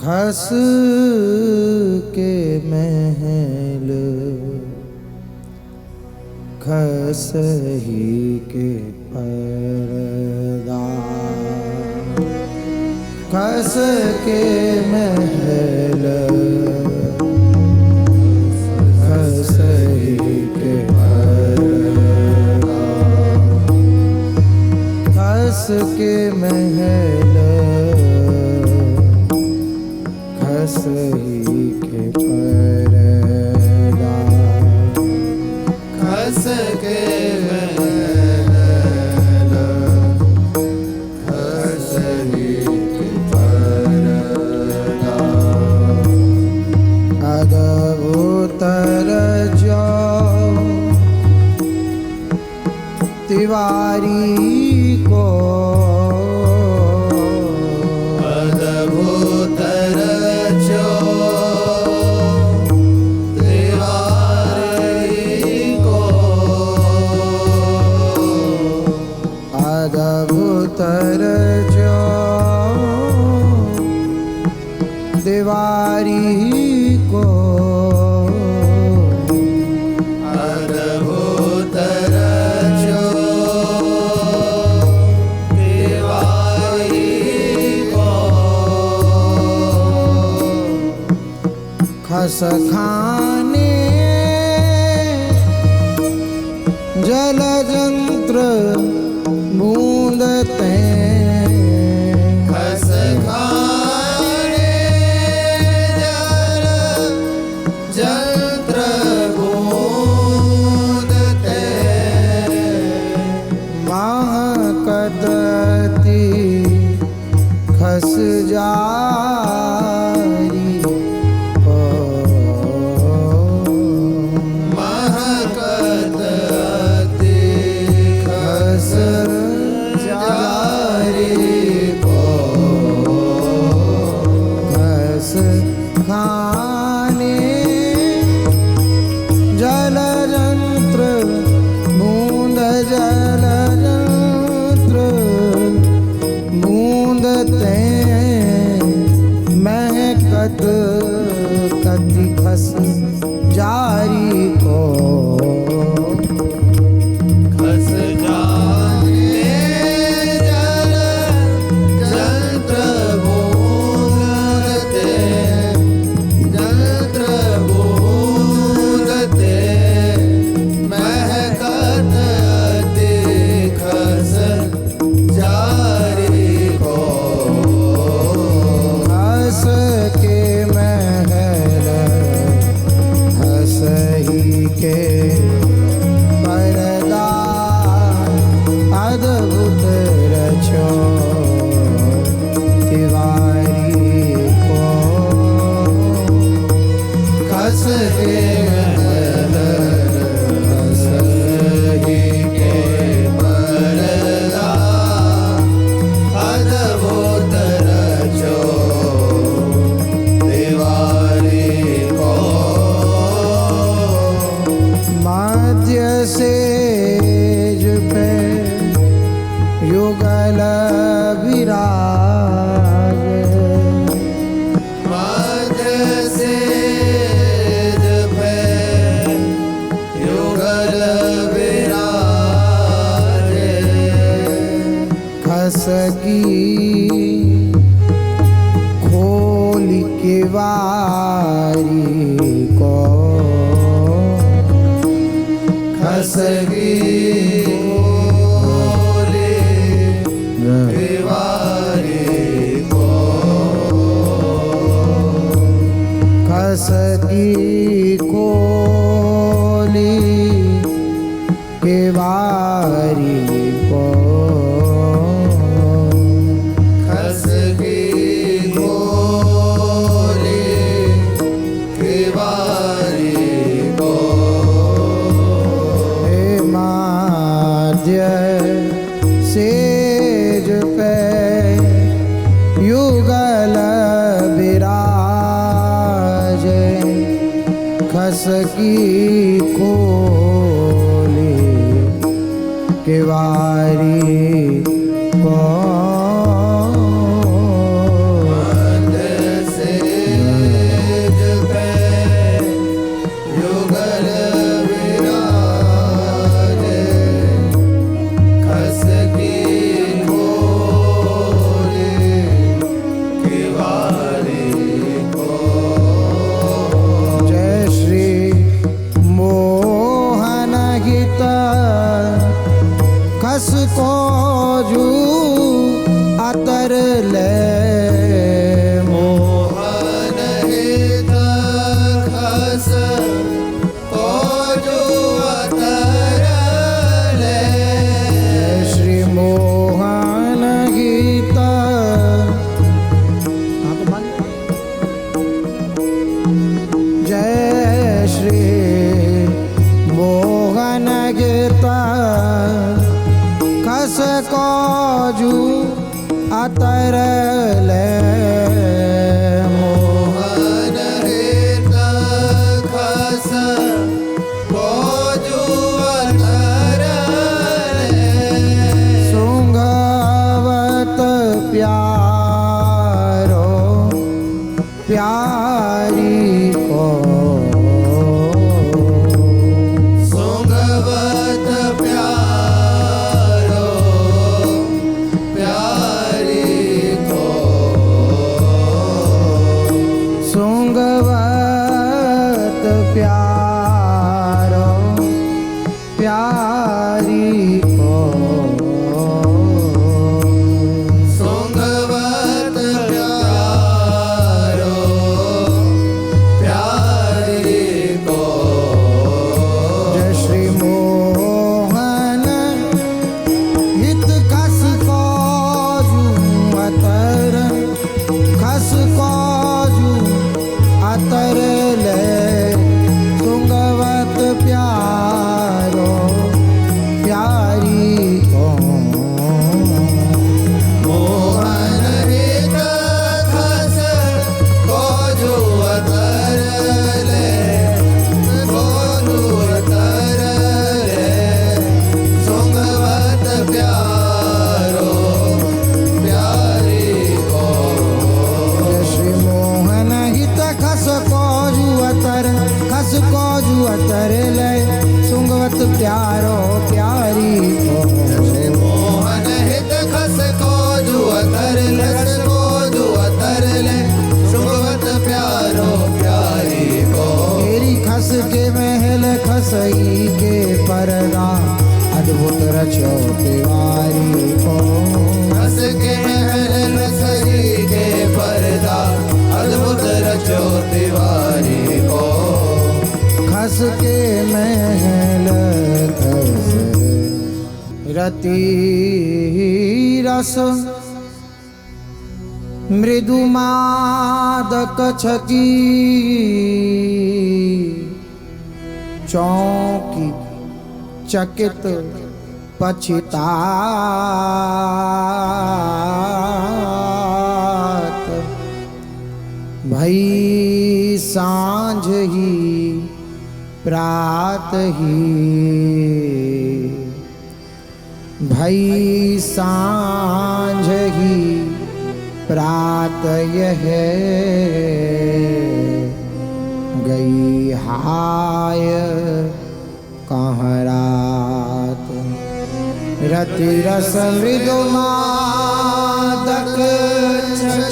खस के महल खसही के पर्दा, खस के महल खसही के पर्दा, खस के महल खसही के पर्दा, खस के महल खसही के पर्दा। अद्भुतर जो तिवारी को, अद्भुतर जो दीवारी को, अद्भुतर जो दीवारी को, खस खाने जल जंत्र बूंदते, खस खाने जल जंत्र बूंदते, महकती खस जारी को, महकती खस खाने जल जंत्र बूंद, जल जंत्र बूंदते, महकत कति खस जारी को, खस जाने जल जंत्र बूंदते, जंत्र बूंदते, महकत खस जारी को, खस के महल खसही के पर्दा, अद्भुत रचो तिवारी को, खस के महल खसही के पर्दा, अद्भुत रचो तिवारी को, मध्य सेज पे युगल विराज, मध्य सेज पे युगल विराज, खस की खोल के वारी को, खस की खोल के वारी को, खस की खोली के वारी को, खस की खोली के वारी को, हे माध्य सेज पे युगल विराज, खस की खोली के वारी को, प्यारी को सुंगवत प्यारो प्यारी को सुंगवत प्यारो प्यारी को सुंगवत प्यारो प्यारी को जय श्री मोहन हित खस काजू अतर खस काजू अतर ले सुंगवत प्यारो प्यारी को मोहन हित खस काजू अतर ले काजू अतर ले सुंगवत प्यारो प्यारी को जय श्री मोहन हित खस काजू अतर ले सुंगवत प्यारो प्यारी को मोहन हित खस काजू अतर ले काजू अतर ले सुंगवत प्यारो प्यारी को तेरी खस के महल खसई के परदा अद्भुत रचो तिवारी को खस के महल सही के पर्दा अद्भुत रचो तिवारी को खस के महल खस रति रस मृदु मादक छकी चौकी चकित पछितात भई सांझ ही प्रात ही भई सांझ ही प्रात यह गई हाय कहाँ रात रति रस मृदु मादक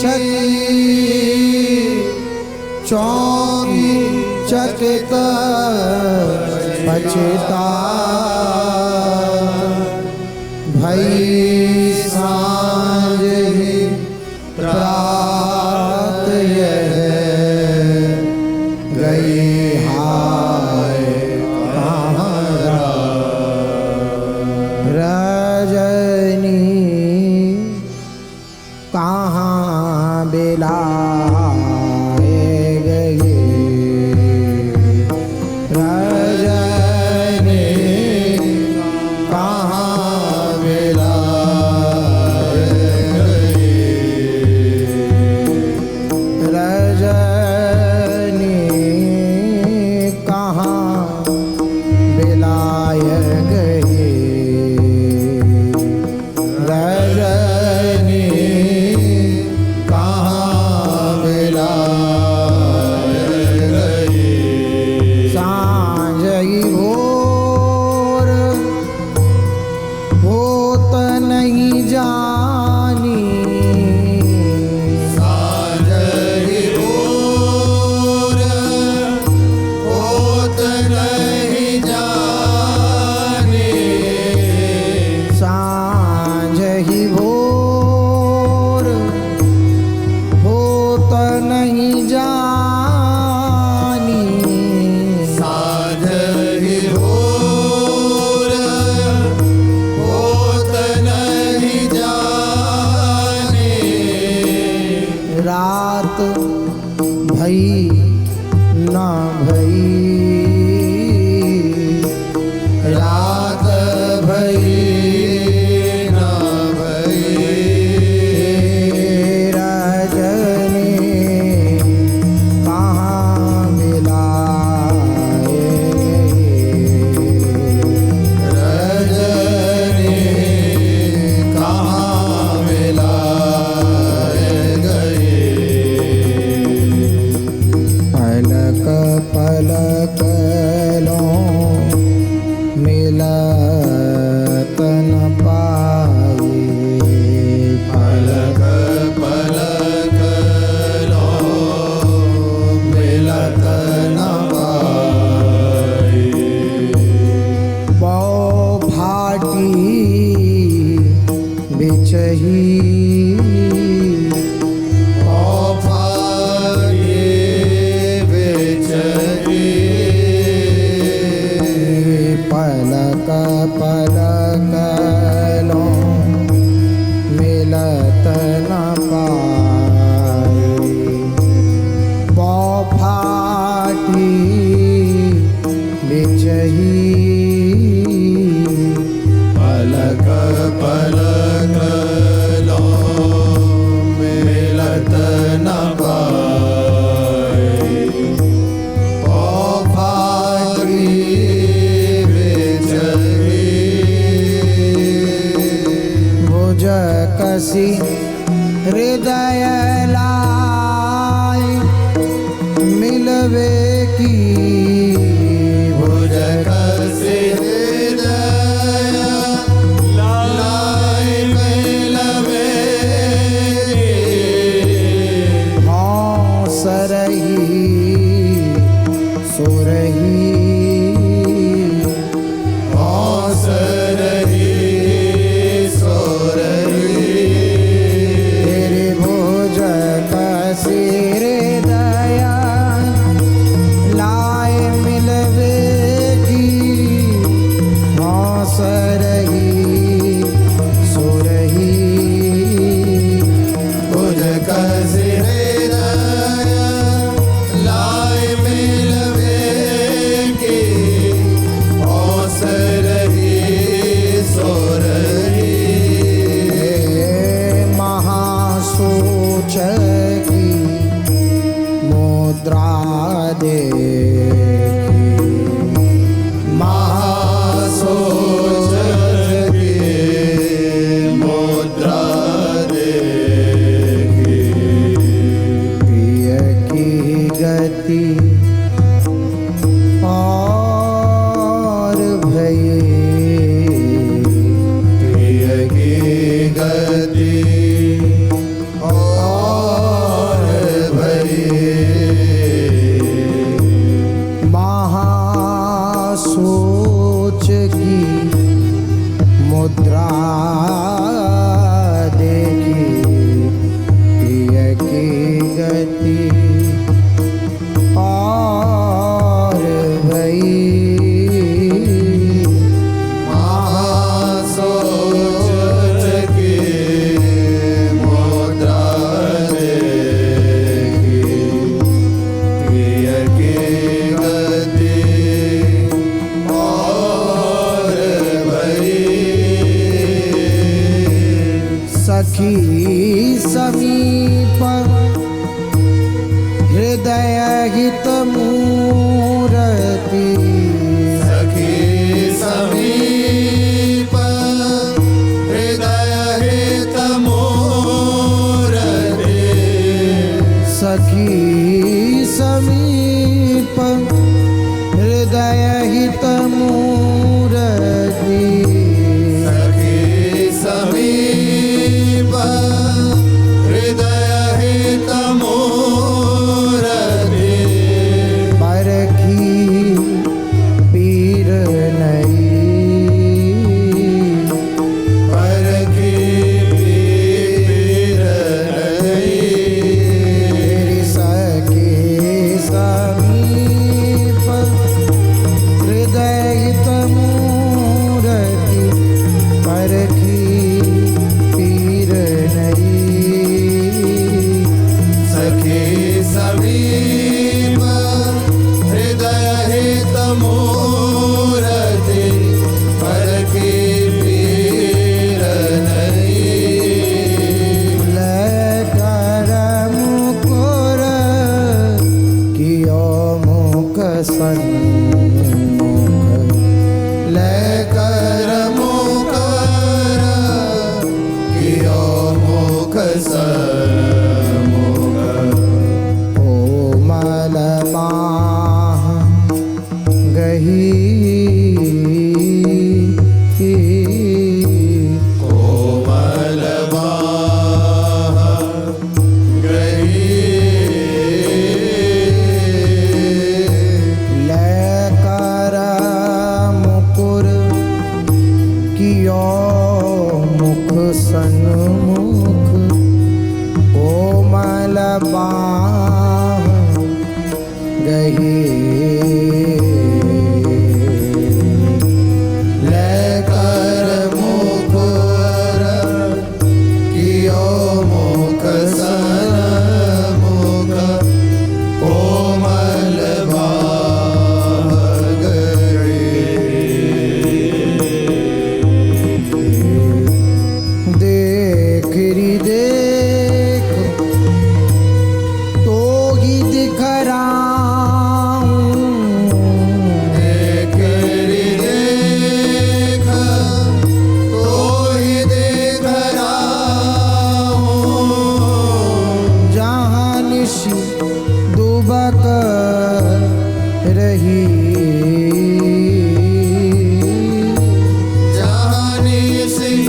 छकी चौकी चकित पछितात भई सांझ ही प्रात यह गई हाय कहाँ रजनी कहाँ बिलाए गई रजनी कहाँ बिलाए रजनी कहाँ बिलाय गई रजनी कहाँ बिलाय गई सांझ ही भोर होत नहीं जानी सांझ ही भोर होत नहीं जानी सांझ ही भोर होत नहीं जानी सांझ ही भोर होत नहीं जानी रात भई ना भई रात भई ना भई रजनी कहाँ बिलाए रजनी कहाँ मिलाए गई पलक लो मिलत न पाए औभागी विचरी भुज कसी हृदय लाय मिलवे की भुज कसी हृदय लाय मिलवे हाँ सरही सुरही औसरही सोरही तेरे भुज कसी हृदय लाय मिलवे की हाँ सरही सुरही भुज कसी हृदय लाय मिलवे की औसरही सोरही महासोच की मुद्रा दे महासोच की मुद्रा देखी प्रिय की गति और भई प्रिय की गति और भई महासोच की मुद्रा देखी प्रिय की गति और भई महासोच की मुद्रा देखी प्रिय की गति और भई सखी समीप हृदय हित मूरति सखी समीप हृदय हित मूरति सखी समीप हृदय हित मूरति सखी समीप हृदय हित मूरति परखी पीर नहीं परखी पीर नहीं तेरी सखी समीप हृदय हित मूरति परखी पीर नहीं सखी समीप हृदय हित मूरति परखी पीर नहीं लकर मुकुर कियो मुख सन्मुख लेकर मुकर कियो मुख सन्मुख कोमल माह गही कोमल बाह गही लय दुबक रही। जानी सिंह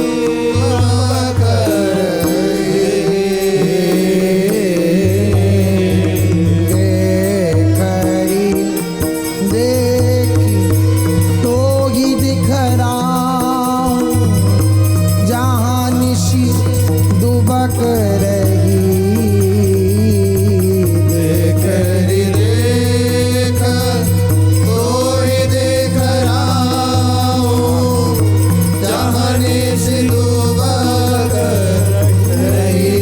देखरी देखी तो ही दिखराऊं, जहाँ निशी दुबक रही। देखरी देख तो ही देख रहा हूँ, जहानी सिंदूर रही।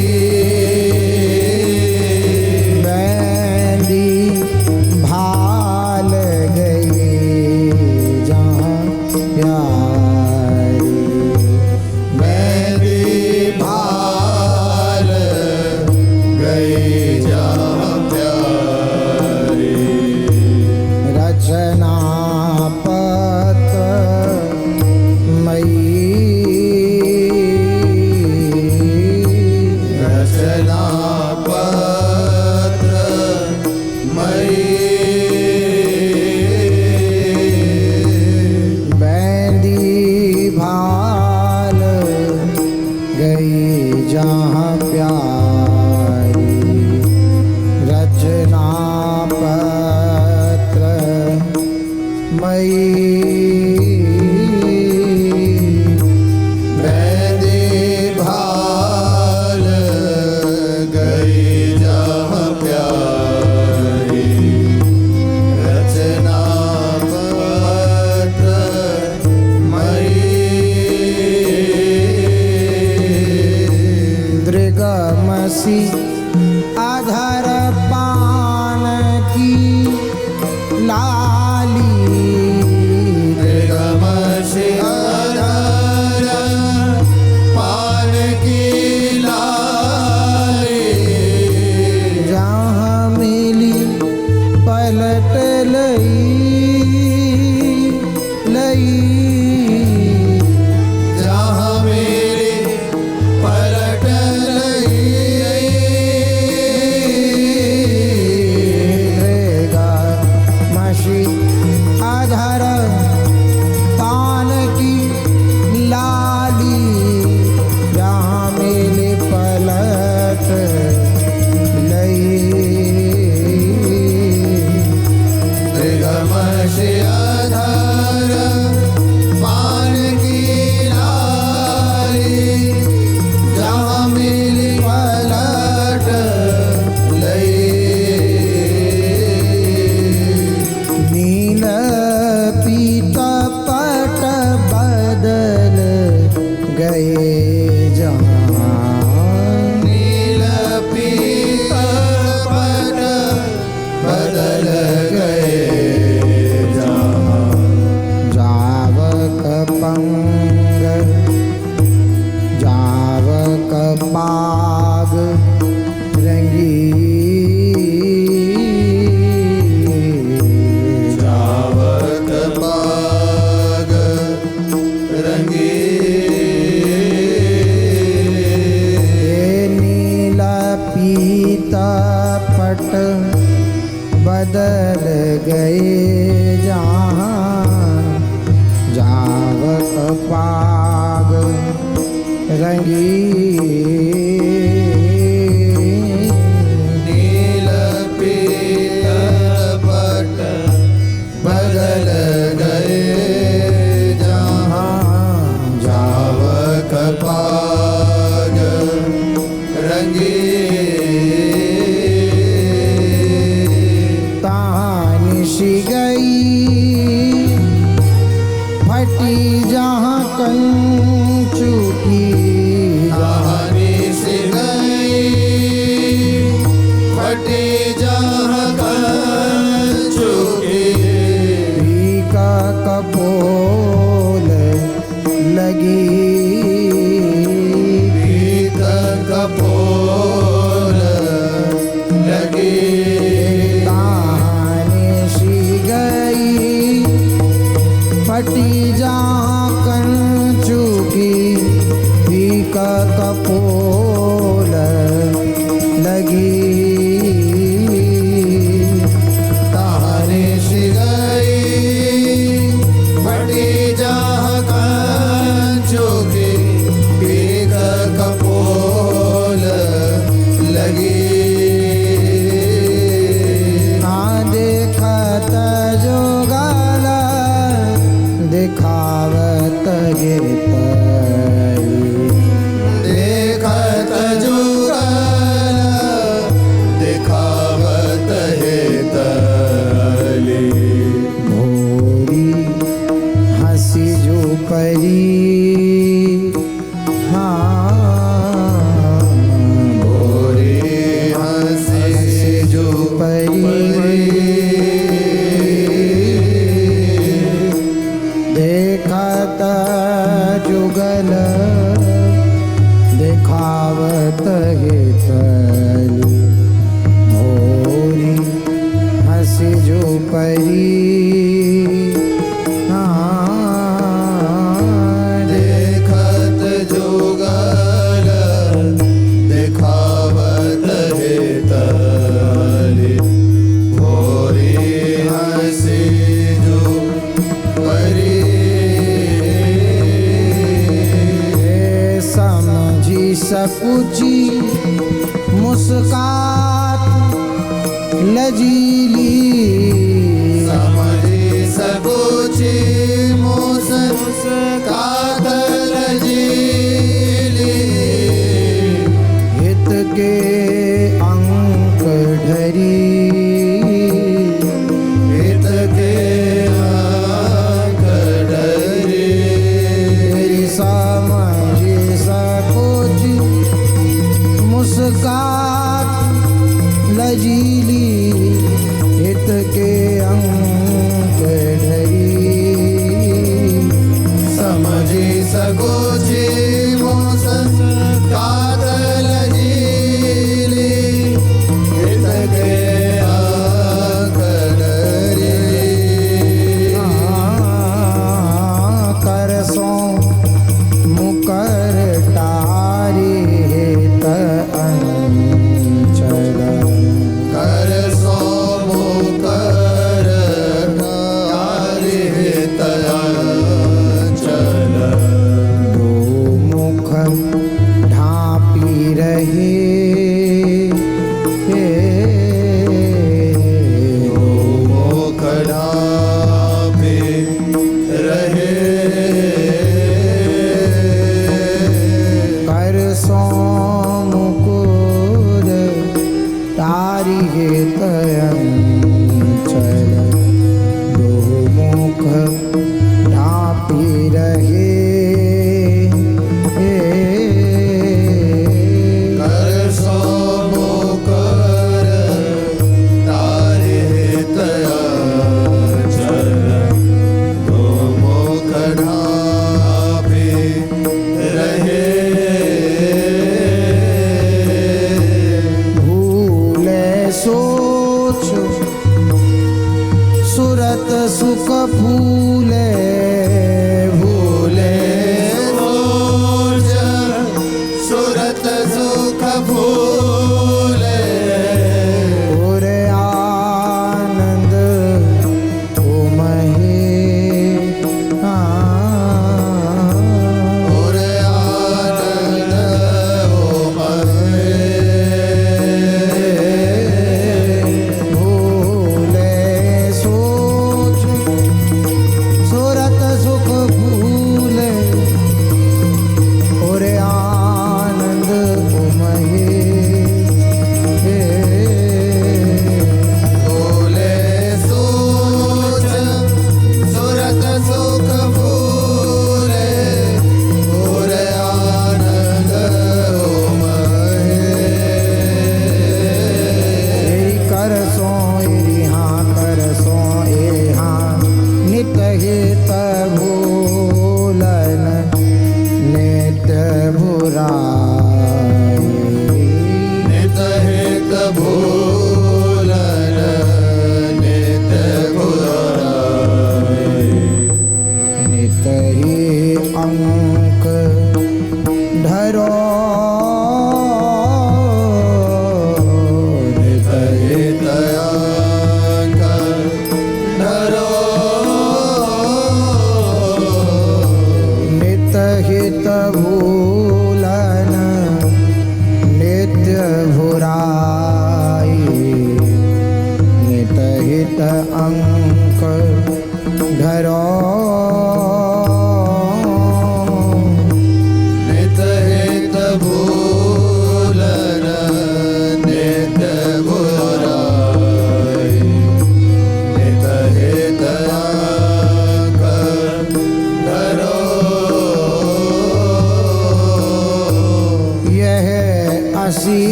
बैली भाल गई जहाँ प्यारी। मेरी भाल गई जहाँ प्यारी। रचना पत मई रचना पत्र मई। बैली भाल गई जहाँ प्यारी। रचना पत्र मई मेरी भाल गई जहाँ प्यारी। रचना पत्र मई। दृगमसी अधर पान की लाली। मृगमसी अधर पान की लाली। जहाँ मिली पलट लई लई। जहाँ मेरी पलट लई। मशी अधर पान की लाली। जहाँ मिली पलट लई। मृगमसी अधर पान की लाली। जहाँ मिली पलट लई। नील पीत पट बदल गए जहाँ। नील पीत पट बदल गए जहाँ। जावक पंग जावक पाग रंगी। जावक पाग रंगी। नीला पीता पट बदल गए जहाँ। जावक पाग रंगी। नील पीत पट बदल गए जहाँ। जावक पाग रंगी। तहाँ निशी गई फटी जहाँ कंचू की। कहानी से गई फटी जहाँ चुकी। का कपोल लगी। पीत कपोल लगी। ताने सी गई फटी जहाँ कंचू की। का कपोल लगी। हे तली। देखत जुगल दिखावत हे तली। भोरी हंसी जो परी भोरी हंसी जो देखत जुगल दिखावत हे तली। भोरी हंसी जो परी देखत जुगल दिखावत हे तली। भोरी हंसी जो परी। समझी सकुची मुस्कात लजीली। समझी सकुची मुस्कात लजीली। हित के अंक ढरी हित के अंक ढरी। समझी सकुची मुस्कात लजीली। हित के अंक ढरी समझी सकुची मुस्कात लजीली। हित के अंक ढरी। करसों मुकर टारी हित अंचल। कर सो मुकर टारी हित अंचल। दो मुख ढापी रहे मुख ढापे रहे। करसों मुकुर तारी हित अंचल। दो मुख ढापी रहे कर सो मुकर टारी हित अंचल। दो मुख ढापे रहे। भूले सोच सुरत सुख फूले। भूले सोच सुरत सुख फूले। और आनंद उमहे और आनंद उमहे। भूले सोच सुरत सुख फूले। और आनंद उमहे भूले सोच सुरत सुख फूले। और आनंद उमहे। करसों हाँ करसों हाँ नित हित भूलन नित्य बुराई। नित हित भूलन नित बुराई। नित ही अंक धरो नित हित अंक धरो। नित हित भूलन नित्य भुराई। नित हित अंक धरो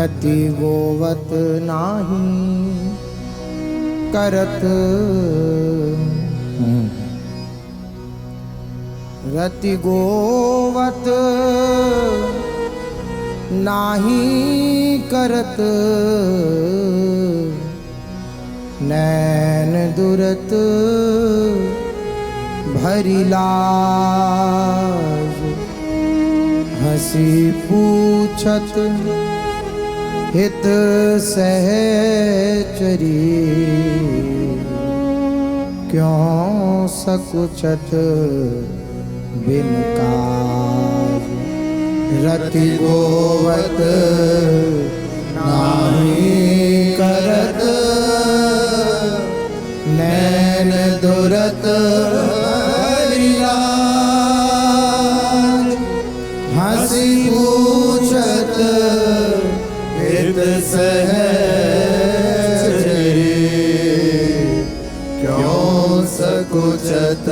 रति गोवत नाही करत रति गोवत नाही करत नैन दुरत भरी लाज हंसी पूछत हित सहचरी क्यों सकुचत बिन काज रति गोवत नाही करत नैन दुरत भरी लाज हंसी पूछत हित सहचरी क्यों सकुचत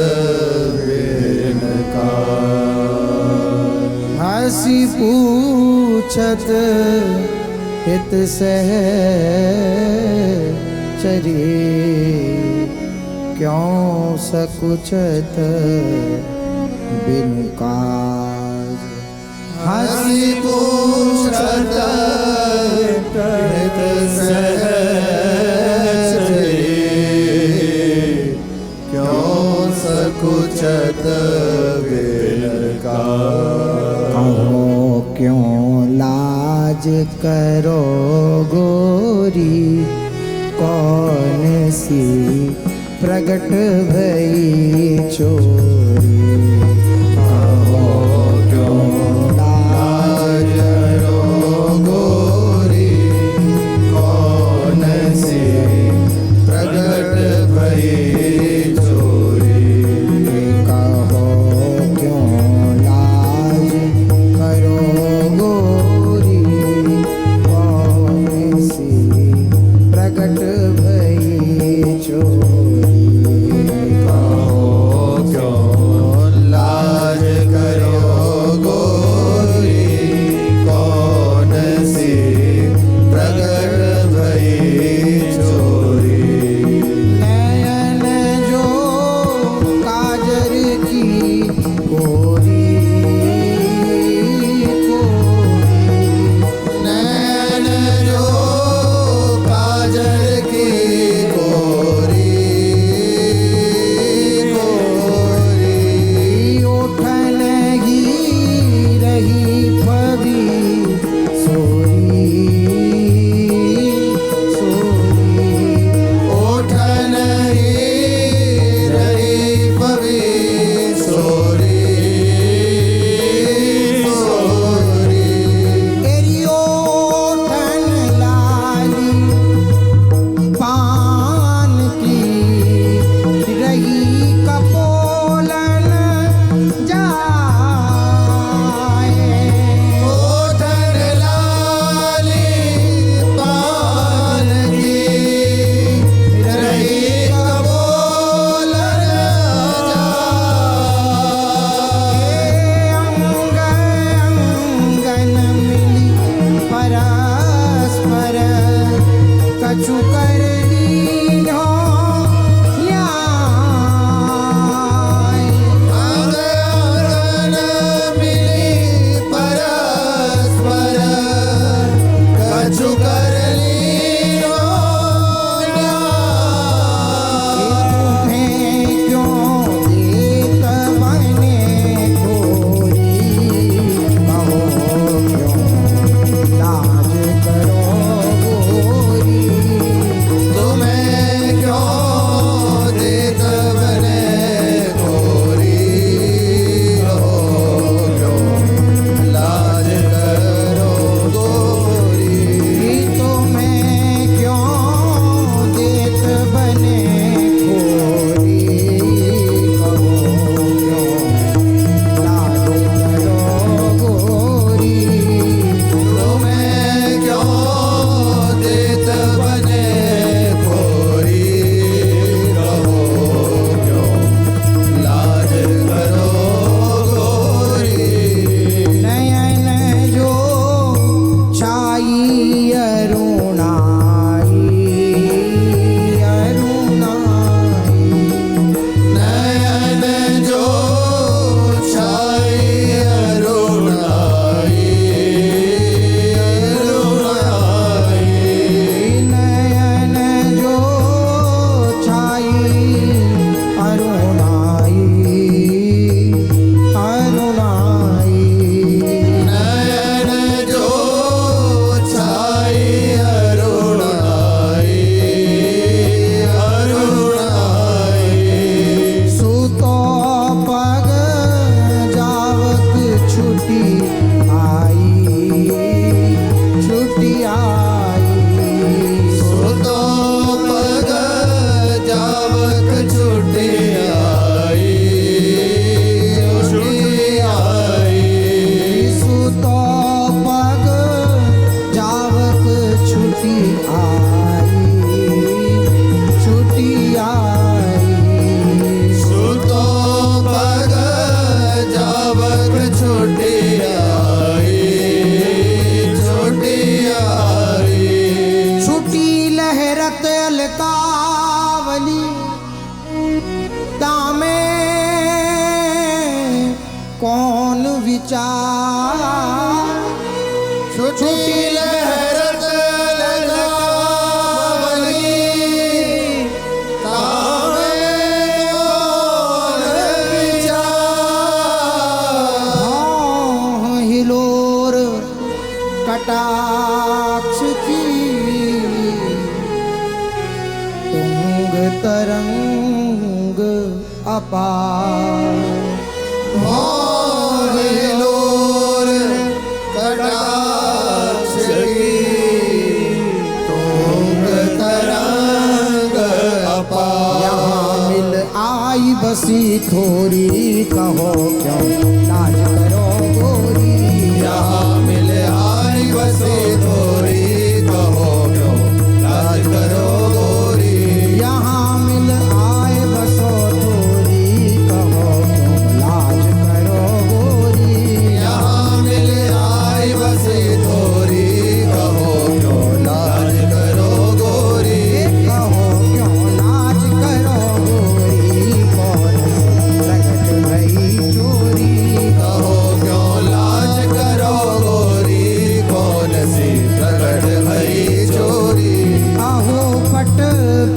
बिन काज हंसी पूछत हित सहचरी क्यों सकुचत बिन काज हंसी पूछत हित सहचरी क्यों सकुचत बिन काज कहो क्यों लाज करो गोरी कौन सी प्रगट भई चोरी कहो क्यों लाज करो गोरी कौन सी प्रगट भई चोरी कहो क्यों लाज करो गोरी कौन सी प्रगट भई चोरी कहो क्यों बावली तामे कौन विचार छुटी लहरत लगावली तामे कौन विचार हिलोर कटाक्ष की तुंग तरंग अपार हिलोर कटाक्ष की तुंग तरंग अपार। यहाँ मिल आई बसी थोड़ी कहो क्यों लाज करो गोरी। यहाँ मिल आई बसी थोड़ी कहो क्यों लाज करो गोरी। यहाँ मिल आए बसो थोड़ी कहो क्यों लाज करो गोरी। यहाँ मिल आई बसी थोड़ी कहो क्यों लाज करो गोरी। कहो क्यों लाज करो गोरी कौन प्रगट भई चोरी। कहो क्यों लाज करो गोरी कौन सी प्रकट भई चोरी। अहो पट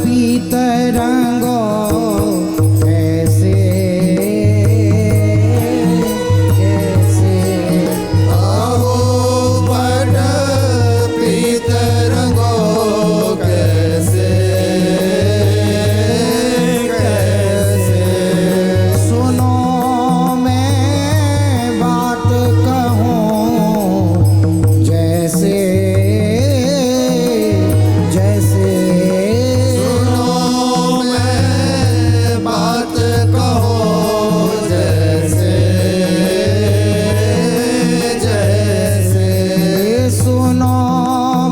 पीत रंगो कैसे कैसे आहो पट पीत रंगो कैसे कैसे। सुनो मैं बात कहूँ जैसे जैसे सुनो मैं बात कहूँ जैसे जैसे। सुनो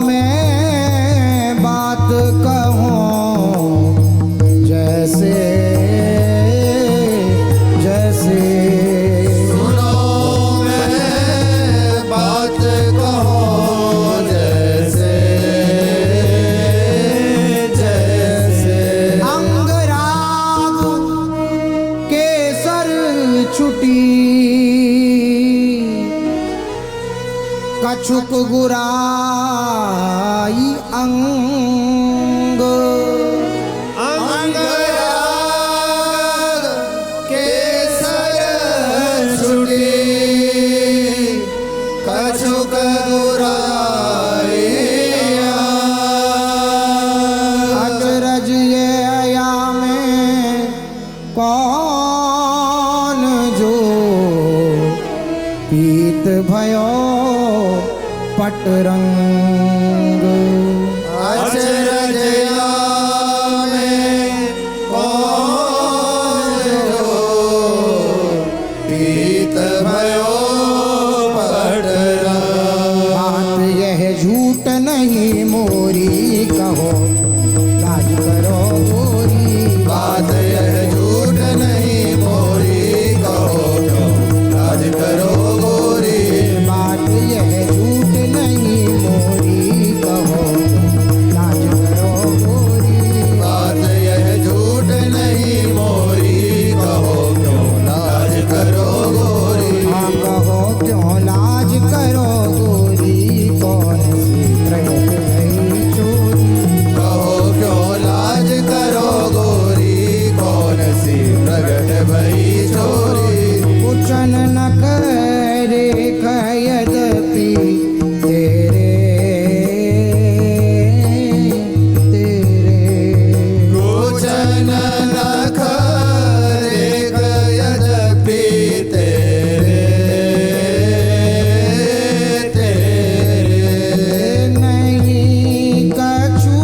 मैं बात कहूँ जैसे जैसे। सुनो मैं बात कहूँ जैसे जैसे। अंगराग केसर छुटी कछुक गुराई अंग। अंगराग केसर छुटी कछुक गुराई अचरज ये अया में कौन जो पीत भयो पटरंग। अचरजया में कौन जो पीत भयो पटरंग। बात यह झूठ नहीं मोरी कहो लाज करो गोरी। बात यह झूठ नहीं मोरी कहो क्यों लाज करो गोरी। बात यह झूठ नहीं मोरी कहो लाज करो गोरी। बात यह झूठ नहीं मोरी कहो क्यों लाज करो गोरी। हाँ कहो क्यों लाज करो गोरी कौन सी प्रगट भई चोरी। कहो क्यों लाज करो गोरी कौन सी प्रगट भई चोरी। कुचन न करे यद्यपि तेरे तेरे। कुचन न करे यद्यपि तेरे तेरे। नहीं कछु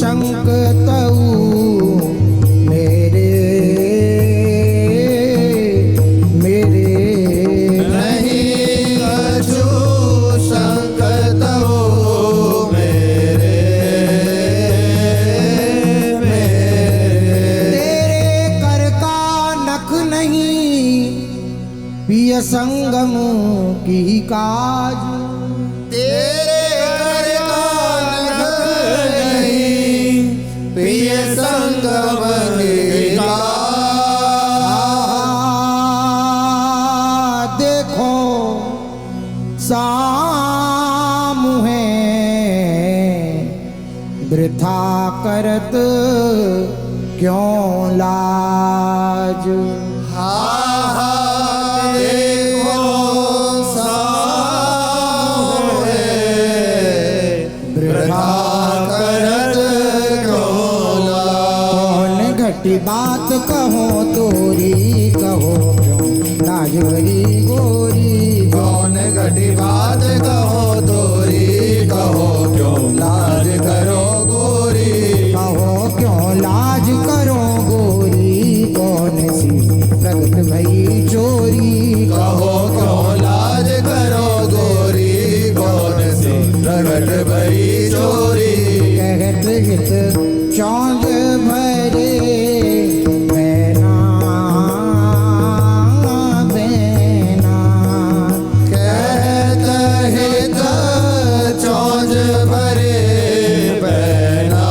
शंक तऊ मेरे मेरे। नहीं कछु संकट हो मेरे मेरे। तेरे कर का नख नहीं पिय संगम की काज। तेरे कर का नख नहीं पिए संगम कीता। देखो सामुहे वृथा करत क्यों लाज। देखो सामुहे वृथा करत क्यों लाज। कौन घटी बात कहो तोरी, कहो क्यों लाज भरी गोरी। कौन घटी बात कहो तोरी, कहो क्यों लाज करो गोरी। कहो क्यों लाज करो गोरी, कौन सी प्रगट भई चोरी। कहो क्यों लाज करो गोरी, कौन सी प्रगट भई चोरी। कहत हित चौंद भरे बैना बैना। कहत हित चौंज भरे बैना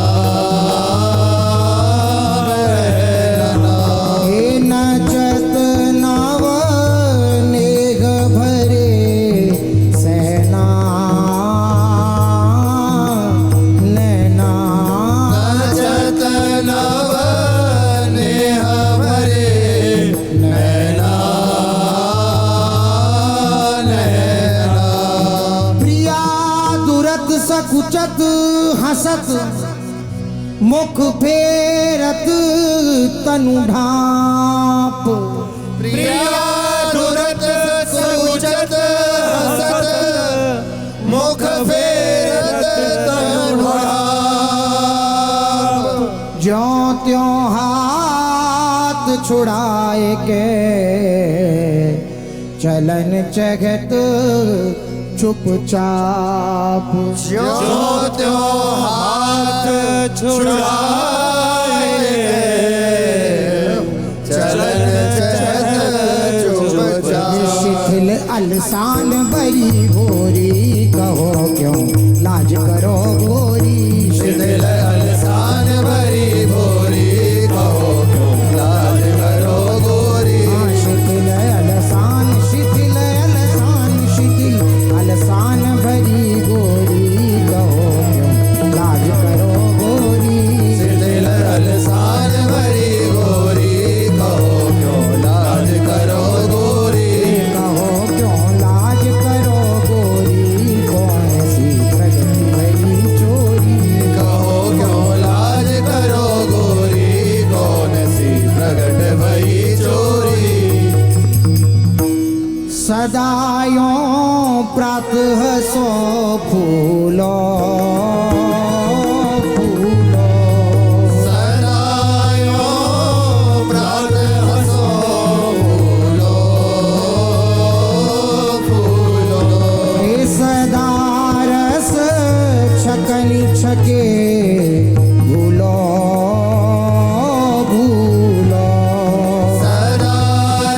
बैना। हे नचत नव नेघ भरे सेना नैना। नचत नव नेह भरे नैना नैना। प्रिया दुरत सकुचत हसत मुख फेरत तनु ढाप। प्रिया दुरत सकुचत हसत मुख फेरत तनु ढाप। ज्यों त्यों हाथ छुड़ाए के चलन चघत चुपचाप। ज्यों त्यों हाथ छुड़ाए चलन चलत चुपचाप। शिथिल अलसान बरी भोरी, कहो क्यों लाज करो गोरी। शिथिल अलसान भरी भोरी, कहो क्यों लाज करो गोरी। शिथिल अलसान शिथिल अलसान शिथिल अलसान भरी गोरी, कहो क्यों लाज करो गोरी। शिथिल अलसान भरी गोरी, कहो क्यों लाज करो गोरी। कहो क्यों लाज करो गोरी, कौन सी प्रगट भई चोरी। कहो क्यों लाज करो गोरी, कौन सी प्रगट भई चोरी। सदायों प्रातः सो फूलो फूलो। सदायों प्रातः सो फूलो फूलो। हे सदा रस छकनी छके भूलो भूलो। सदा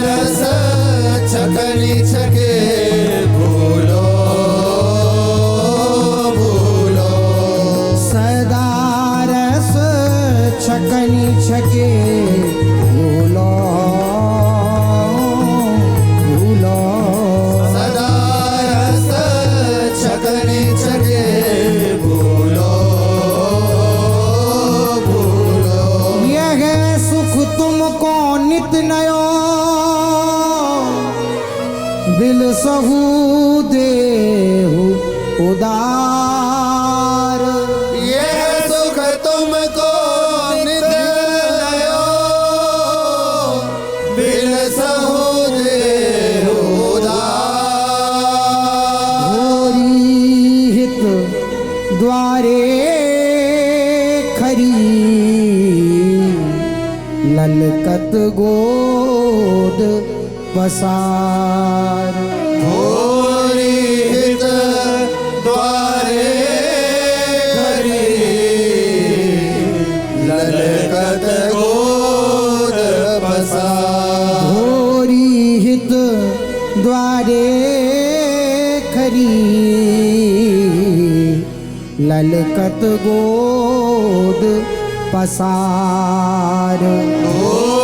रस छकनी छके भूलो भूलो। सदा रस छकनी छके भूलो भूलो। सदा रस छकनी छके भूलो भूलो। यह सुख तुमको नित नयो बिल सहू देहु उदार। ये सुख तुमको नित नयो बिन सहु देहु उदार। होरी हित द्वारे खरी ललकत गोद पसार। होरी हित द्वारे खरी ललकत गोद पसार। होरी हित द्वारे खरी ललकत गोद पसार। गोरी